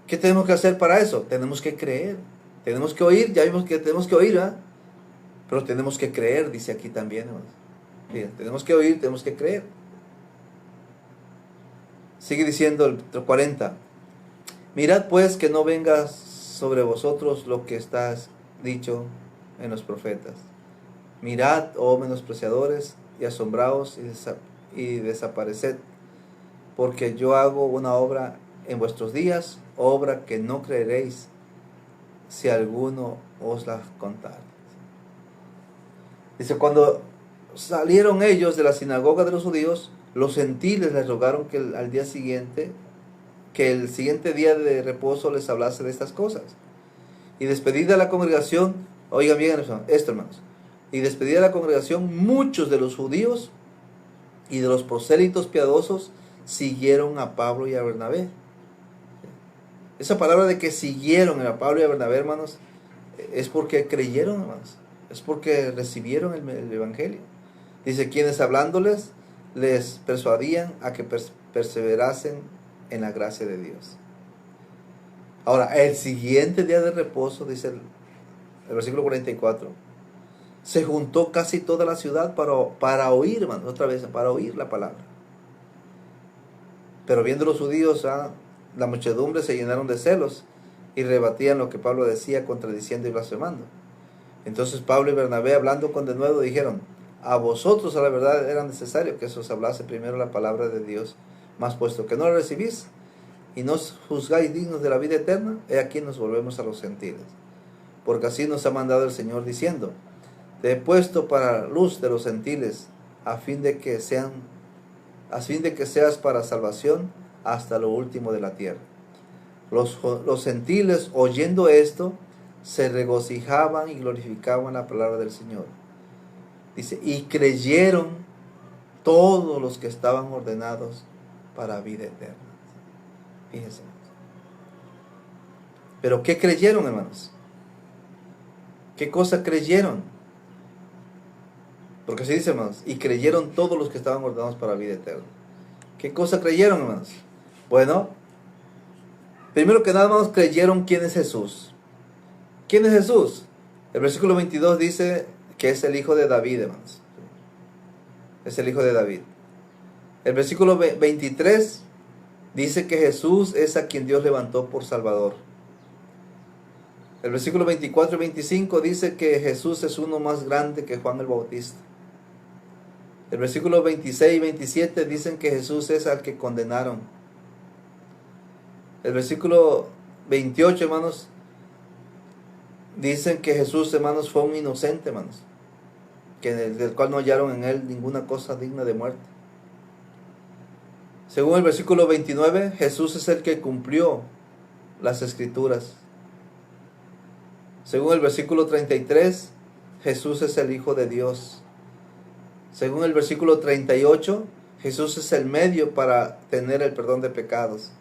¿Qué tenemos que hacer para eso? Tenemos que creer. Tenemos que oír. Ya vimos que tenemos que oír, ¿verdad? Pero tenemos que creer, dice aquí también, hermanos. Fíjense, tenemos que oír, tenemos que creer. Sigue diciendo el 40. Mirad pues que no venga sobre vosotros lo que está dicho en los profetas. Mirad, oh menospreciadores, y asombraos y desapareced, porque yo hago una obra en vuestros días, obra que no creeréis si alguno os la contare. Dice, cuando salieron ellos de la sinagoga de los judíos, los gentiles les rogaron que el siguiente día de reposo les hablase de estas cosas. Y despedida la congregación, oigan bien esto, hermanos, y despedida la congregación, muchos de los judíos y de los prosélitos piadosos siguieron a Pablo y a Bernabé. Esa palabra de que siguieron a Pablo y a Bernabé, hermanos, es porque creyeron, hermanos. Es porque recibieron el evangelio. Dice, quienes hablándoles les persuadían a que perseverasen en la gracia de Dios. Ahora, el siguiente día de reposo, dice el versículo 44, se juntó casi toda la ciudad para oír, hermanos, otra vez, para oír la palabra. Pero viendo los judíos, la muchedumbre se llenaron de celos y rebatían lo que Pablo decía, contradiciendo y blasfemando. Entonces Pablo y Bernabé, hablando con denuedo, dijeron, a vosotros a la verdad era necesario que se os hablase primero la palabra de Dios, mas puesto que no la recibís y no os juzgáis dignos de la vida eterna, he aquí nos volvemos a los gentiles. Porque así nos ha mandado el Señor diciendo, te he puesto para luz de los gentiles, a fin de que seas para salvación hasta lo último de la tierra. Los gentiles, oyendo esto, se regocijaban y glorificaban la palabra del Señor. Dice, y creyeron todos los que estaban ordenados para vida eterna. Fíjense. Pero ¿qué creyeron, hermanos? ¿Qué cosa creyeron? Porque se dice, hermanos, y creyeron todos los que estaban ordenados para vida eterna. ¿Qué cosa creyeron, hermanos? Bueno, primero que nada, hermanos, creyeron quién es Jesús. ¿Quién es Jesús? El versículo 22 dice que es el hijo de David, hermanos. Es el hijo de David. El versículo 23 dice que Jesús es a quien Dios levantó por Salvador. El versículo 24 y 25 dice que Jesús es uno más grande que Juan el Bautista. El versículo 26 y 27 dicen que Jesús es al que condenaron. El versículo 28, hermanos, dicen que Jesús, hermanos, fue un inocente, hermanos, del cual no hallaron en él ninguna cosa digna de muerte. Según el versículo 29, Jesús es el que cumplió las escrituras. Según el versículo 33, Jesús es el Hijo de Dios. Según el versículo 38, Jesús es el medio para tener el perdón de pecados.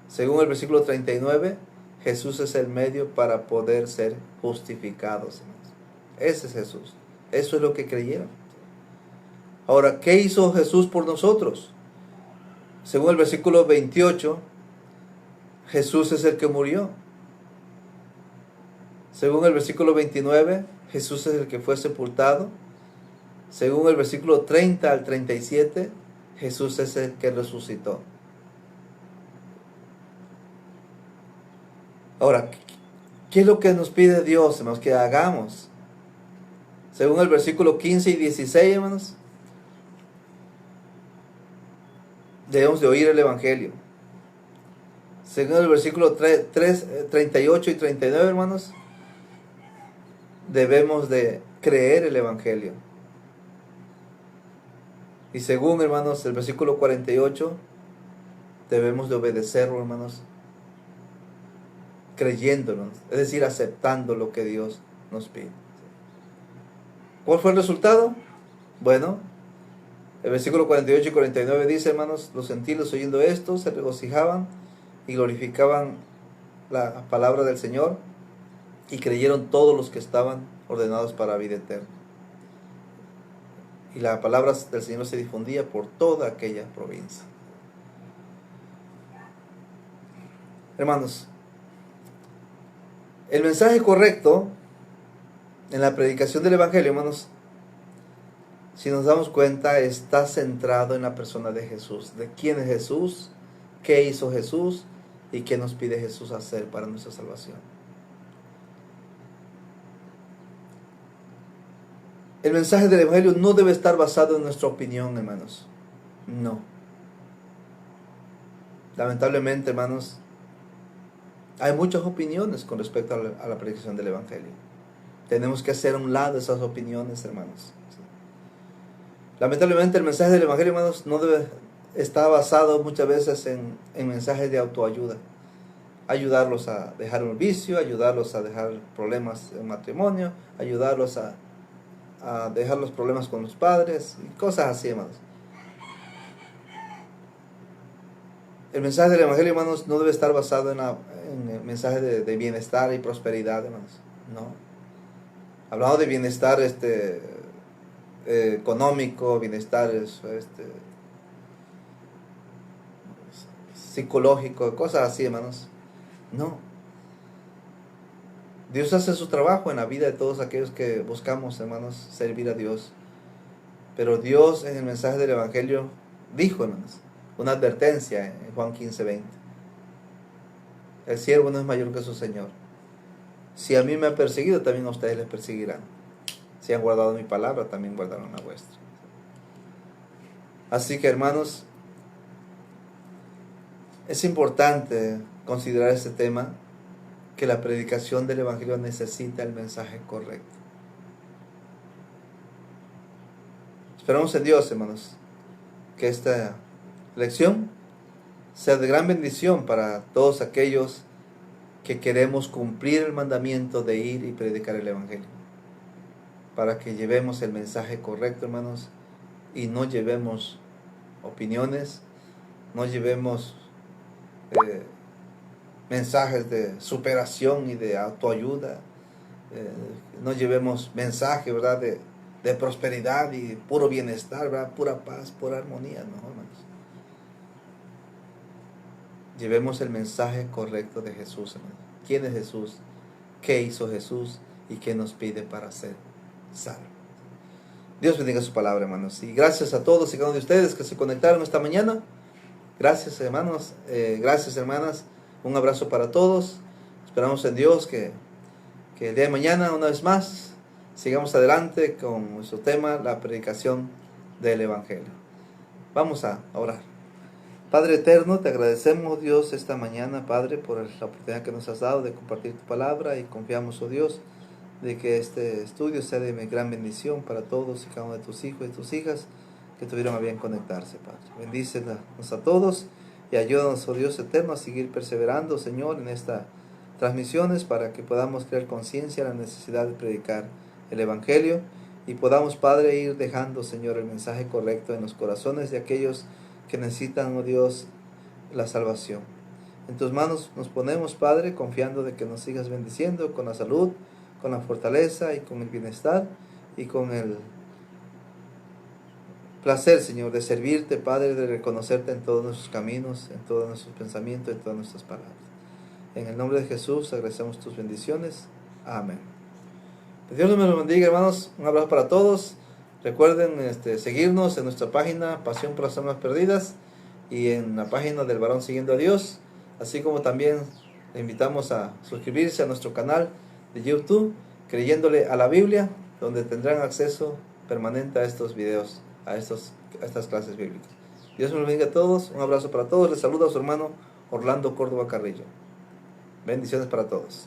Según el versículo 39, Jesús es el medio para poder ser justificados. Ese es Jesús. Eso es lo que creyeron. Ahora, ¿qué hizo Jesús por nosotros? Según el versículo 28, Jesús es el que murió. Según el versículo 29, Jesús es el que fue sepultado. Según el versículo 30 al 37, Jesús es el que resucitó. Ahora, ¿qué es lo que nos pide Dios, hermanos, que hagamos? Según el versículo 15 y 16, hermanos, debemos de oír el Evangelio. Según el versículo 38 y 39, hermanos, debemos de creer el Evangelio. Y según, hermanos, el versículo 48, debemos de obedecerlo, hermanos, creyéndolo, es decir, aceptando lo que Dios nos pide. ¿Cuál fue el resultado? Bueno, el versículo 48 y 49 dice, hermanos, los gentiles oyendo esto se regocijaban y glorificaban la palabra del Señor, y creyeron todos los que estaban ordenados para vida eterna. Y la palabra del Señor se difundía por toda aquella provincia. Hermanos, el mensaje correcto en la predicación del Evangelio, hermanos, si nos damos cuenta, está centrado en la persona de Jesús. De quién es Jesús, qué hizo Jesús y qué nos pide Jesús hacer para nuestra salvación. El mensaje del Evangelio no debe estar basado en nuestra opinión, hermanos. No. Lamentablemente, hermanos, hay muchas opiniones con respecto a la predicación del Evangelio. Tenemos que hacer a un lado esas opiniones, hermanos. Lamentablemente el mensaje del Evangelio, hermanos, no debe estar basado muchas veces en mensajes de autoayuda. Ayudarlos a dejar un vicio, ayudarlos a dejar problemas en matrimonio, ayudarlos a dejar los problemas con los padres y cosas así, hermanos. El mensaje del Evangelio, hermanos, no debe estar basado en el mensaje de bienestar y prosperidad, hermanos. No. Hablamos de bienestar económico, bienestar psicológico, cosas así, hermanos. No. Dios hace su trabajo en la vida de todos aquellos que buscamos, hermanos, servir a Dios. Pero Dios en el mensaje del Evangelio dijo, hermanos, una advertencia en Juan 15:20. El siervo no es mayor que su Señor. Si a mí me han perseguido, también a ustedes les perseguirán. Si han guardado mi palabra, también guardarán la vuestra. Así que, hermanos, es importante considerar este tema, que la predicación del Evangelio necesita el mensaje correcto. Esperamos en Dios, hermanos, que esta lección sea de gran bendición para todos aquellos que queremos cumplir el mandamiento de ir y predicar el Evangelio, para que llevemos el mensaje correcto, hermanos, y no llevemos opiniones, no llevemos mensajes de superación y de autoayuda, no llevemos mensajes, ¿verdad?, de prosperidad y puro bienestar, ¿verdad?, pura paz, pura armonía. No, hermanos. Llevemos el mensaje correcto de Jesús, hermanos. ¿Quién es Jesús? ¿Qué hizo Jesús? ¿Y qué nos pide para ser salvos? Dios bendiga su palabra, hermanos. Y gracias a todos y cada uno de ustedes que se conectaron esta mañana. Gracias, hermanos. Gracias, hermanas. Un abrazo para todos. Esperamos en Dios que el día de mañana, una vez más, sigamos adelante con nuestro tema, la predicación del Evangelio. Vamos a orar. Padre eterno, te agradecemos, Dios, esta mañana, Padre, por la oportunidad que nos has dado de compartir tu palabra, y confiamos, oh Dios, de que este estudio sea de gran bendición para todos y cada uno de tus hijos y tus hijas que tuvieron a bien conectarse, Padre. Bendícenos a todos y ayúdanos, oh Dios eterno, a seguir perseverando, Señor, en estas transmisiones, para que podamos crear conciencia de la necesidad de predicar el Evangelio y podamos, Padre, ir dejando, Señor, el mensaje correcto en los corazones de aquellos que necesitan, oh Dios, la salvación. En tus manos nos ponemos, Padre, confiando de que nos sigas bendiciendo con la salud, con la fortaleza y con el bienestar y con el placer, Señor, de servirte, Padre, de reconocerte en todos nuestros caminos, en todos nuestros pensamientos, en todas nuestras palabras. En el nombre de Jesús agradecemos tus bendiciones. Amén. Que Dios nos bendiga, hermanos. Un abrazo para todos. Recuerden seguirnos en nuestra página Pasión por las Almas Perdidas y en la página del Varón Siguiendo a Dios, así como también le invitamos a suscribirse a nuestro canal de YouTube Creyéndole a la Biblia, donde tendrán acceso permanente a estos videos, a estas clases bíblicas. Dios nos bendiga a todos. Un abrazo para todos. Les saluda a su hermano Orlando Córdoba Carrillo. Bendiciones para todos.